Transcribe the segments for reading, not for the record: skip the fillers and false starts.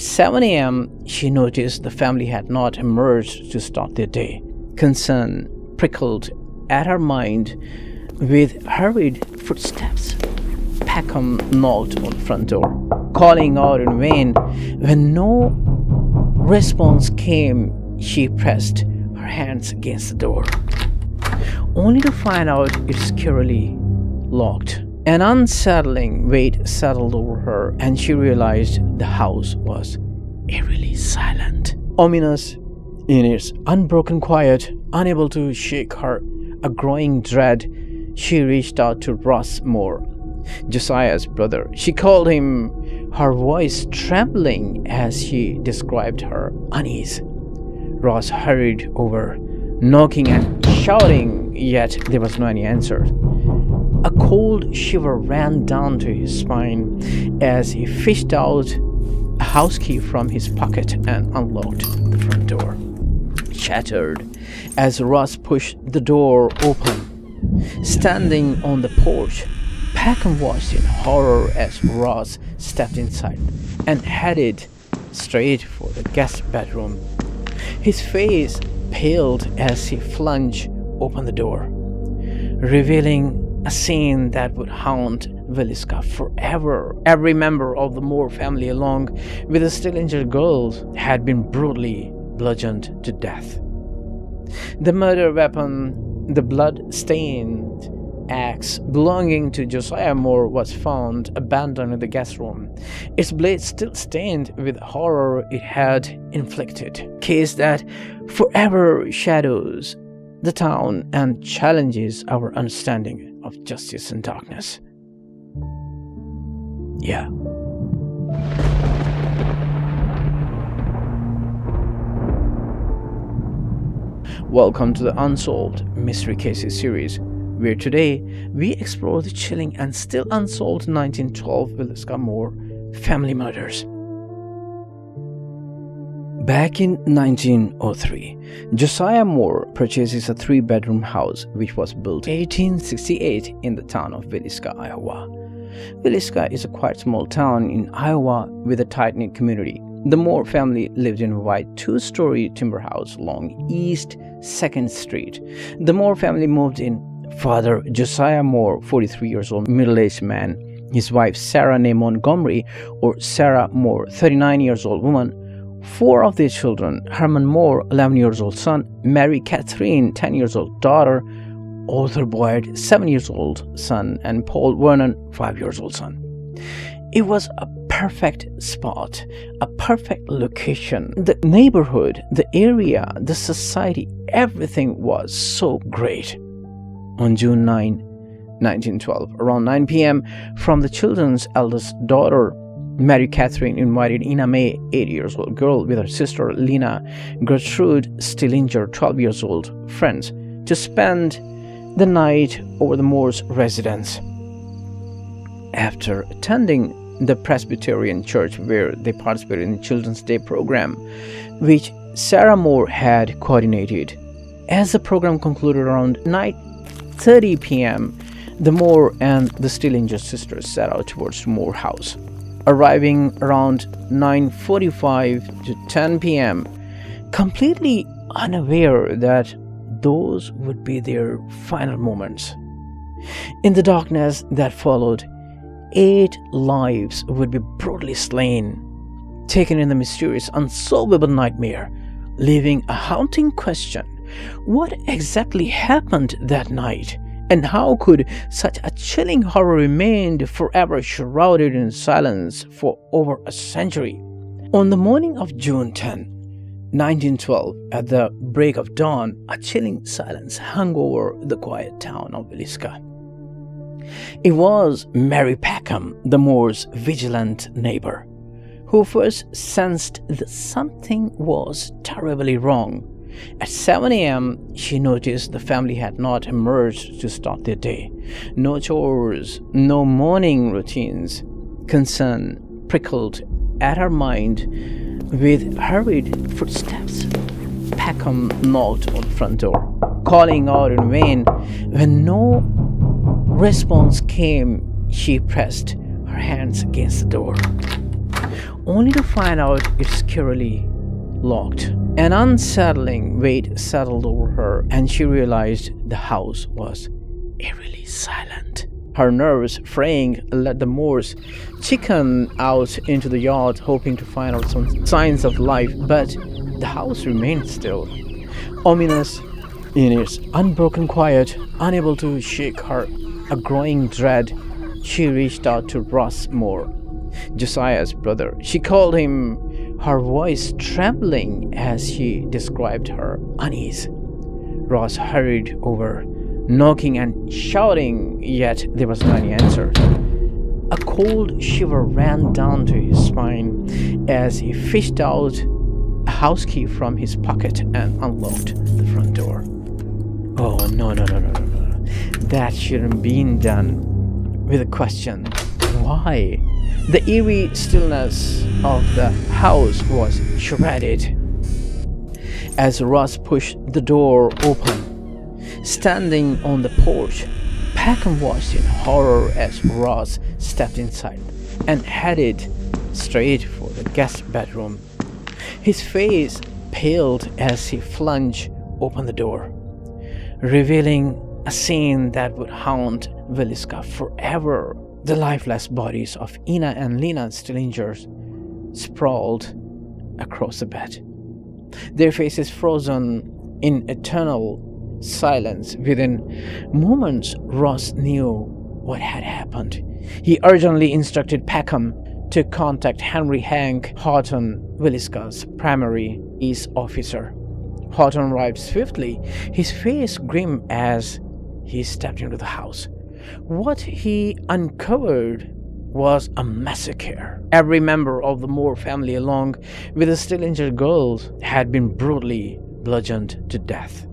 7 a.m., she noticed the family had not emerged to start their day. Concern prickled at her mind. With hurried footsteps, Peckham knocked on the front door, calling out in vain. When no response came, she pressed her hands against the door, only to find out it's securely locked. An unsettling weight settled over her, and she realized the house was eerily silent, ominous in its unbroken quiet. Unable to shake a growing dread, she reached out to Ross Moore, Josiah's brother. She called him, her voice trembling as she described her unease. Ross hurried over, knocking and shouting, yet there was no any answer. A cold shiver ran down to his spine as he fished out a house key from his pocket and unlocked the front door. Shattered as Ross pushed the door open. Standing on the porch, Peckham watched in horror as Ross stepped inside and headed straight for the guest bedroom. His face paled as he flung open the door, revealing a scene that would haunt Villisca forever. Every member of the Moore family, along with the still injured girls, had been brutally bludgeoned to death. The murder weapon, the blood-stained axe belonging to Josiah Moore, was found abandoned in the guest room, its blade still stained with horror it had inflicted. Case that forever shadows the town and challenges our understanding of justice and darkness. Yeah. Welcome to the Unsolved Mystery Cases series, where today we explore the chilling and still unsolved 1912 Villisca Moore family murders. Back in 1903, Josiah Moore purchases a 3-bedroom house which was built in 1868 in the town of Villisca, Iowa. Villisca is a quite small town in Iowa with a tight-knit community. The Moore family lived in a white 2-story timber house along East 2nd Street. The Moore family moved in. Father Josiah Moore, 43 years old, middle-aged man. His wife Sarah Nay Montgomery, or Sarah Moore, 39 years old woman. 4 of their children: Herman Moore, 11 years old son; Mary Catherine, 10 years old daughter; Arthur Boyd, 7 years old son; and Paul Vernon, 5 years old son. It was a perfect spot, a perfect location. The neighborhood, the area, the society, everything was so great. On June 9, 1912, around 9 p.m., from the children's eldest daughter, Mary Catherine invited Ina May, 8 years old girl, with her sister Lena Gertrude, still injured, 12 years old, friends, to spend the night over the Moore's residence. After attending the Presbyterian church where they participated in the Children's Day program, which Sarah Moore had coordinated, as the program concluded around 9:30 p.m., the Moore and the still injured sisters set out towards Moore House. Arriving around 9:45 to 10 p.m., completely unaware that those would be their final moments. In the darkness that followed, 8 lives would be brutally slain, taken in the mysterious, unsolvable nightmare, leaving a haunting question: what exactly happened that night? And how could such a chilling horror remain forever shrouded in silence for over a century? On the morning of June 10, 1912, at the break of dawn, a chilling silence hung over the quiet town of Villisca. It was Mary Peckham, the Moore's vigilant neighbor, who first sensed that something was terribly wrong. At 7 a.m., she noticed the family had not emerged to start their day. No chores, no morning routines. Concern prickled at her mind. With hurried footsteps, Peckham knocked on the front door, calling out in vain. When no response came, she pressed her hands against the door, only to find out it's securely locked. An unsettling weight settled over her, and she realized the house was eerily silent. Her nerves fraying, let the Moors chicken out into the yard, hoping to find out some signs of life, but the house remained still, ominous in its unbroken quiet. Unable to shake her a growing dread, she reached out to Ross Moore, Josiah's brother. She called him, her voice trembling as she described her unease. Ross hurried over, knocking and shouting, yet there was no answer. A cold shiver ran down to his spine as he fished out a house key from his pocket and unlocked the front door. Oh, no. That shouldn't been done. With a question, why? The eerie stillness of the house was shredded as Ross pushed the door open. Standing on the porch, Peckham watched in horror as Ross stepped inside and headed straight for the guest bedroom. His face paled as he flung open the door, revealing a scene that would haunt Villisca forever. The lifeless bodies of Ina and Lena Stillinger sprawled across the bed, their faces frozen in eternal silence. Within moments, Ross knew what had happened. He urgently instructed Peckham to contact Henry Hank Horton, Villisca's primary peace officer. Horton arrived swiftly, his face grim as he stepped into the house. What he uncovered was a massacre. Every member of the Moore family, along with the Stillinger girls, had been brutally bludgeoned to death.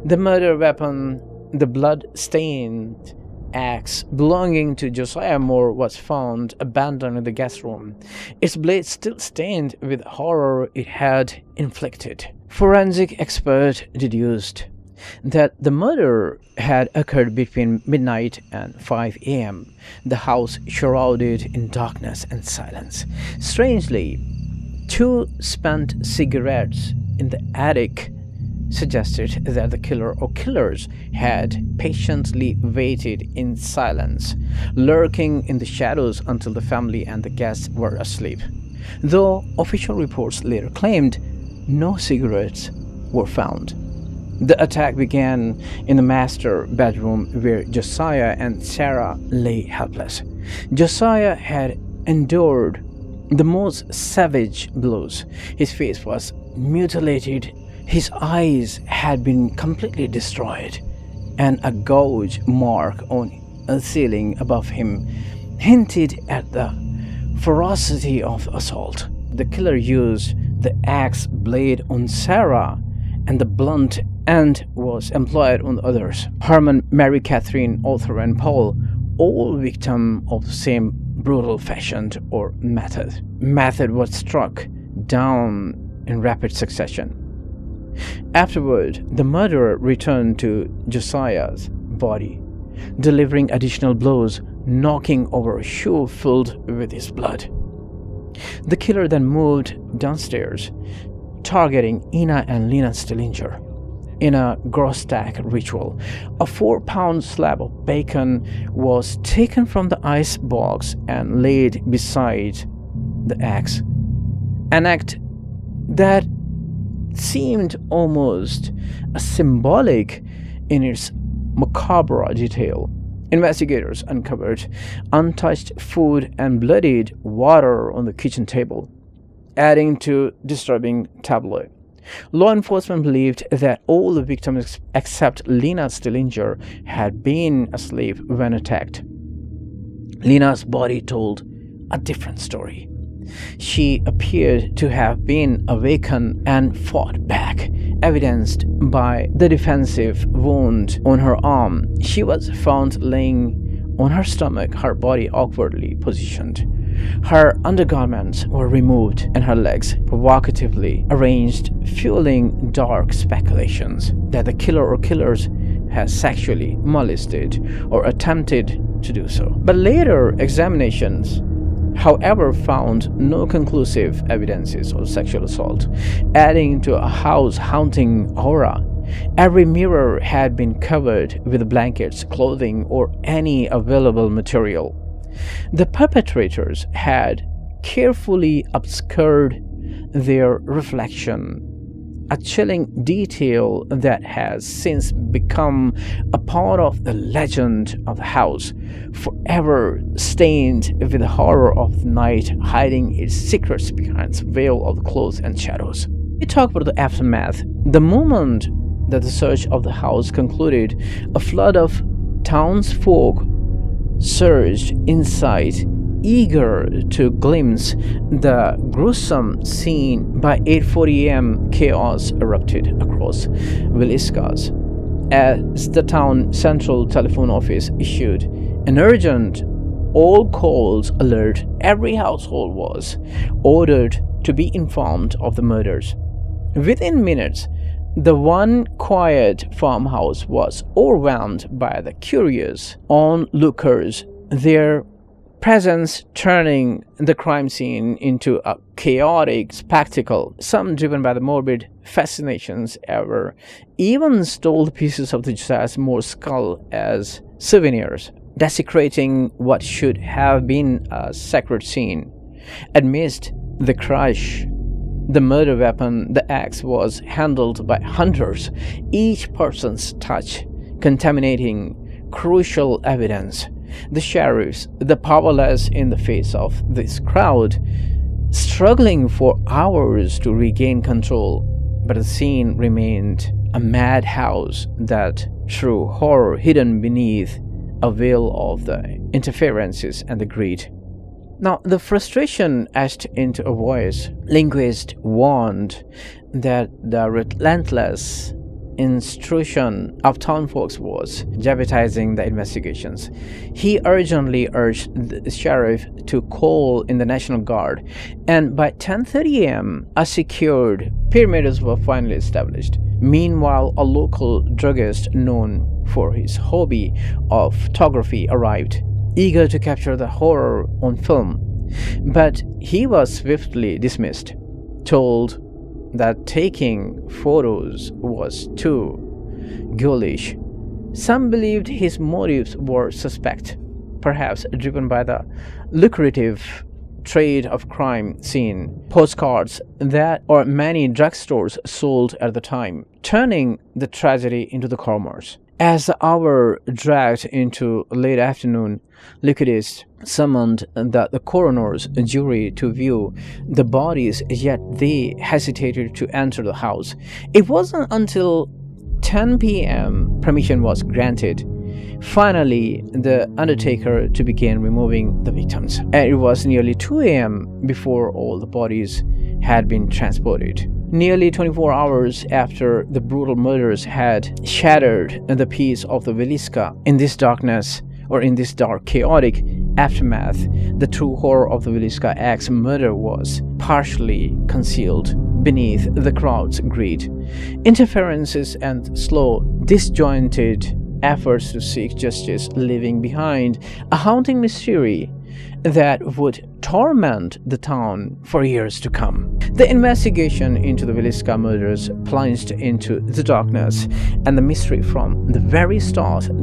The murder weapon, the blood-stained axe belonging to Josiah Moore, was found abandoned in the guest room, its blade still stained with horror it had inflicted. Forensic expert deduced that the murder had occurred between midnight and 5 a.m., the house shrouded in darkness and silence. Strangely, 2 spent cigarettes in the attic suggested that the killer or killers had patiently waited in silence, lurking in the shadows until the family and the guests were asleep. Though official reports later claimed no cigarettes were found. The attack began in the master bedroom where Josiah and Sarah lay helpless. Josiah had endured the most savage blows. His face was mutilated, his eyes had been completely destroyed, and a gouge mark on a ceiling above him hinted at the ferocity of the assault. The killer used the axe blade on Sarah, and the blunt end was employed on the others: Herman, Mary Catherine, Arthur, and Paul, all victims of the same brutal fashion or method. Method was struck down in rapid succession. Afterward, the murderer returned to Josiah's body, delivering additional blows, knocking over a shoe filled with his blood. The killer then moved downstairs, targeting Ina and Lena Stillinger. In a Grostak ritual, a 4-pound slab of bacon was taken from the ice box and laid beside the axe, an act that seemed almost symbolic in its macabre detail. Investigators uncovered untouched food and bloodied water on the kitchen table, adding to disturbing tableau. Law enforcement believed that all the victims except Lena Stillinger had been asleep when attacked. Lena's body told a different story. She appeared to have been awakened and fought back, evidenced by the defensive wound on her arm. She was found laying on her stomach, her body awkwardly positioned. Her undergarments were removed and her legs provocatively arranged, fueling dark speculations that the killer or killers had sexually molested or attempted to do so. But later examinations however, found no conclusive evidences of sexual assault, adding to a house haunting aura. Every mirror had been covered with blankets, clothing, or any available material. The perpetrators had carefully obscured their reflection, a chilling detail that has since become a part of the legend of the house, forever stained with the horror of the night, hiding its secrets behind the veil of clothes and shadows. We talk about the aftermath. The moment that the search of the house concluded, a flood of townsfolk surged inside, eager to glimpse the gruesome scene. By 8:40 a.m., chaos erupted across Villisca as the town central telephone office issued an urgent all calls alert. Every household was ordered to be informed of the murders. Within minutes, the one quiet farmhouse was overwhelmed by the curious onlookers, their presence turning the crime scene into a chaotic spectacle. Some, driven by the morbid fascinations, even stole pieces of the Uzair Sipra skull as souvenirs, desecrating what should have been a sacred scene. Amidst the crush, the murder weapon, the axe, was handled by hunters, each person's touch contaminating crucial evidence. The sheriffs, the powerless in the face of this crowd, struggling for hours to regain control, but the scene remained a madhouse that threw horror hidden beneath a veil of the interferences and the greed. Now, the frustration etched into a voice. Linguist warned that the relentless intrusion of townfolk was jeopardizing the investigations. He urgently urged the sheriff to call in the National Guard, and by 10:30 a.m., a secured perimeters were finally established. Meanwhile, a local druggist known for his hobby of photography arrived, eager to capture the horror on film. But he was swiftly dismissed, told that taking photos was too ghoulish. Some believed his motives were suspect, perhaps driven by the lucrative trade of crime scene postcards that or many drugstores sold at the time, turning the tragedy into the commerce. As the hour dragged into late afternoon, liquidists summoned the coroner's jury to view the bodies, yet they hesitated to enter the house. It wasn't until 10 p.m. permission was granted. Finally, the undertaker to begin removing the victims, and it was nearly 2 a.m. before all the bodies had been transported. Nearly 24 hours after the brutal murders had shattered the peace of the Villisca, in this dark, chaotic aftermath, the true horror of the Villisca axe murder was partially concealed beneath the crowd's greed, interferences, and slow, disjointed efforts to seek justice, leaving behind a haunting mystery that would torment the town for years to come. The investigation into the Villisca murders plunged into the darkness and the mystery from the very start. The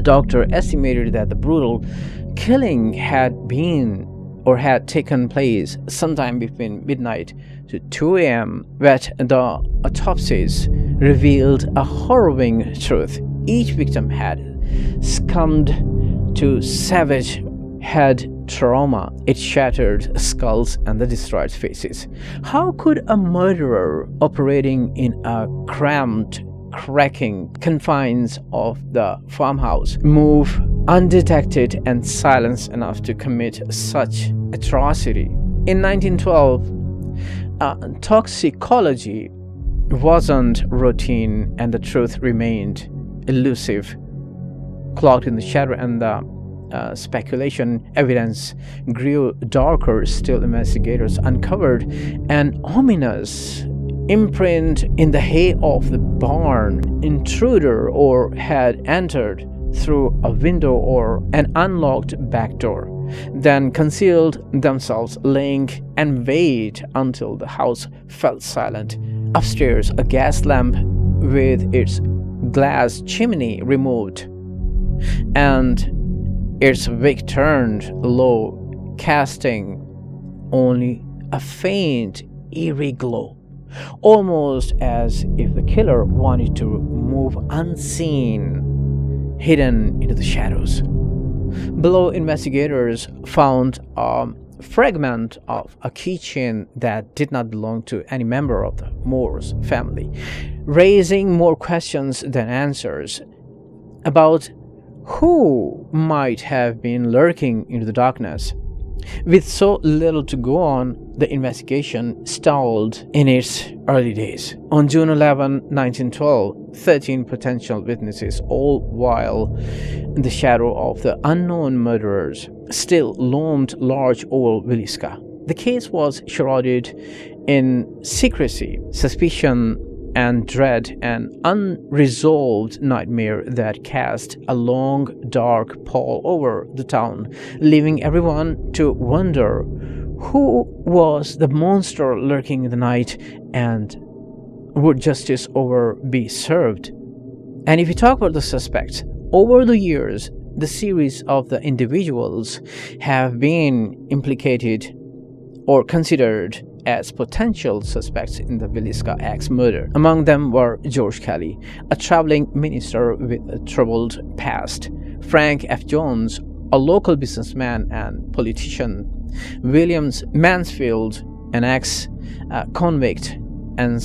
doctor estimated that the brutal killing had taken place sometime between midnight to 2 a.m., but the autopsies revealed a harrowing truth. Each victim had succumbed to savage head trauma, its shattered skulls and the destroyed faces. How could a murderer operating in a cramped, cracking confines of the farmhouse move undetected and silenced enough to commit such atrocity? In 1912, toxicology wasn't routine and the truth remained elusive. Cloaked in the shadow and the speculation, evidence grew darker. Still, investigators uncovered an ominous imprint in the hay of the barn. Intruder had entered through a window or an unlocked back door, then concealed themselves, laying and wait until the house fell silent. Upstairs, a gas lamp with its glass chimney removed and its wick turned low, casting only a faint, eerie glow, almost as if the killer wanted to move unseen, hidden into the shadows. Below, investigators found a fragment of a keychain that did not belong to any member of the Moore's family, raising more questions than answers about who might have been lurking into the darkness. With so little to go on, the investigation stalled in its early days. On June 11, 1912, 13 potential witnesses, all while in the shadow of the unknown murderers, still loomed large over Villisca. The case was shrouded in secrecy, suspicion, and dread, an unresolved nightmare that cast a long, dark pall over the town, leaving everyone to wonder who was the monster lurking in the night, and would justice ever be served? And if you talk about the suspects, over the years, the series of the individuals have been implicated or considered as potential suspects in the Villisca axe murder. Among them were George Kelly, a traveling minister with a troubled past; Frank F. Jones, a local businessman and politician; William Mansfield, an ex-convict and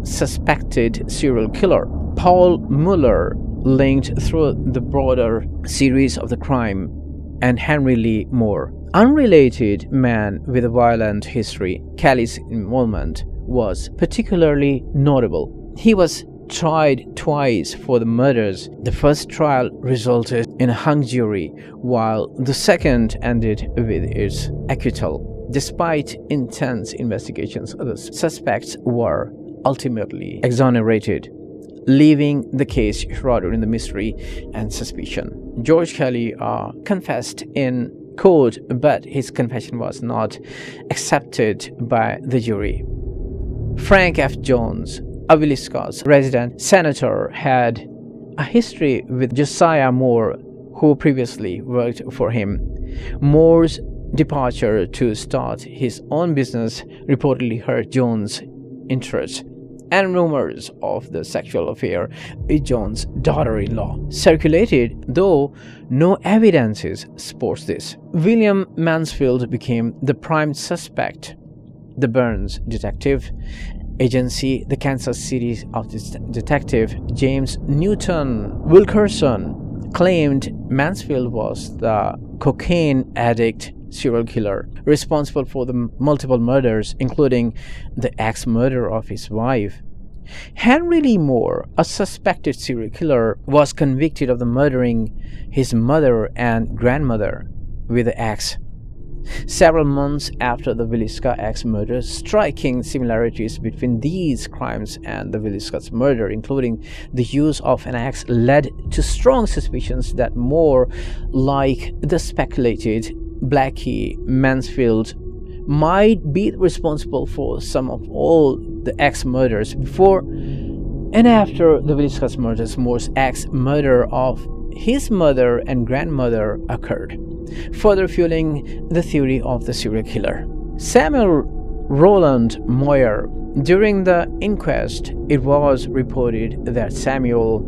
suspected serial killer; Paul Muller, linked through the broader series of the crime; and Henry Lee Moore, unrelated man with a violent history. Kelly's involvement was particularly notable. He was tried twice for the murders. The first trial resulted in a hung jury, while the second ended with its acquittal. Despite intense investigations, the suspects were ultimately exonerated, leaving the case shrouded in the mystery and suspicion. George Kelly confessed in court, but his confession was not accepted by the jury. Frank F. Jones, a Villisca's resident senator, had a history with Josiah Moore, who previously worked for him. Moore's departure to start his own business reportedly hurt Jones' interest, and rumors of the sexual affair with Jones' daughter-in-law circulated, though no evidences supports this. William Mansfield became the prime suspect. The Burns Detective Agency, the Kansas City office detective James Newton Wilkerson, claimed Mansfield was the cocaine addict serial killer responsible for the multiple murders, including the axe murder of his wife. Henry Lee Moore, a suspected serial killer, was convicted of the murdering his mother and grandmother with the axe. Several months after the Villisca axe murder, striking similarities between these crimes and the Villisca's murder, including the use of an axe, led to strong suspicions that Moore, like the speculated Blackie Mansfield, might be responsible for some of all the axe murders. Before and after the Villisca's murders, Moore's axe murder of his mother and grandmother occurred, further fueling the theory of the serial killer. Samuel Roland Moyer. During the inquest, it was reported that Samuel,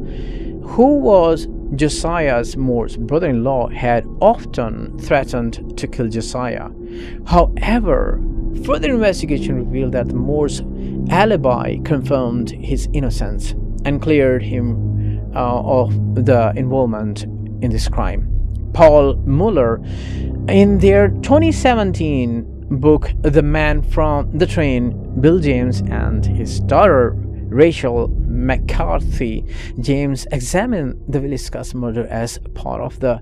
who was Josiah Moore's brother-in-law, had often threatened to kill Josiah. However, further investigation revealed that Moore's alibi confirmed his innocence and cleared him of the involvement in this crime. Paul Muller, in their 2017 book The Man from the Train, Bill James and his daughter Rachel McCarthy James examined the Villisca's murder as part of the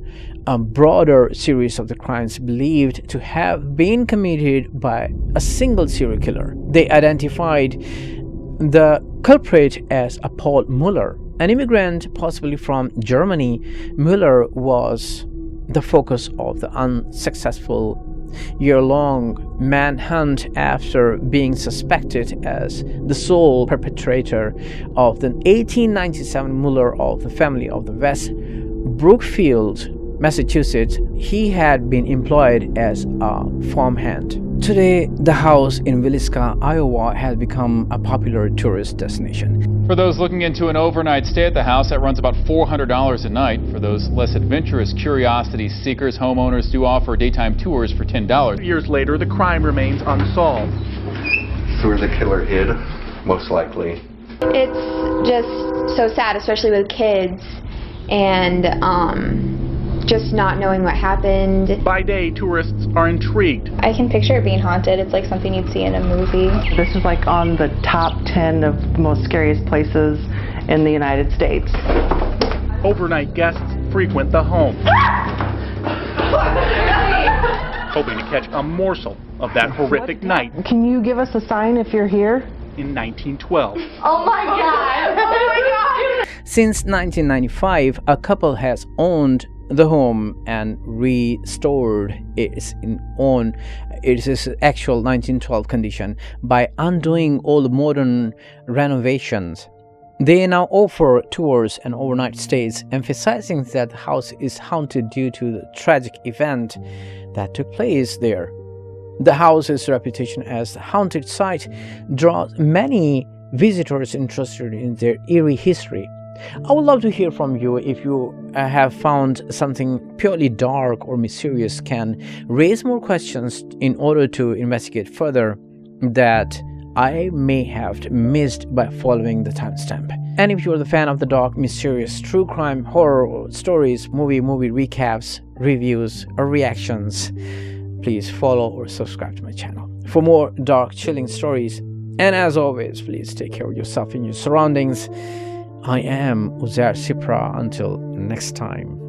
broader series of the crimes believed to have been committed by a single serial killer. They identified the culprit as a Paul Muller, An immigrant, possibly from Germany, Müller was the focus of the unsuccessful year-long manhunt after being suspected as the sole perpetrator of the 1897 Müller of the family of the West Brookfield, Massachusetts. He had been employed as a farmhand. Today, the house in Villisca, Iowa has become a popular tourist destination. For those looking into an overnight stay at the house, that runs about $400 a night. For those less adventurous curiosity seekers, homeowners do offer daytime tours for $10. Years later, the crime remains unsolved. Where the killer hid, most likely. It's just so sad, especially with kids, and just not knowing what happened. By day, tourists are intrigued. I can picture it being haunted. It's like something you'd see in a movie. This is like on the top 10 of the most scariest places in the United States. Overnight guests frequent the home, hoping to catch a morsel of that horrific night Can you give us a sign if you're here? in 1912. Oh my God! Oh my God! Since 1995, a couple has owned the home and restored its actual 1912 condition by undoing all the modern renovations. They now offer tours and overnight stays, emphasizing that the house is haunted due to the tragic event that took place there. The house's reputation as a haunted site draws many visitors interested in their eerie history. I would love to hear from you. If you have found something purely dark or mysterious, can raise more questions in order to investigate further that I may have missed by following the timestamp. And if you're the fan of the dark, mysterious, true crime, horror stories, movie recaps, reviews, or reactions, please follow or subscribe to my channel for more dark, chilling stories. And as always, please take care of yourself and your surroundings. I am Uzair Sipra. Until next time.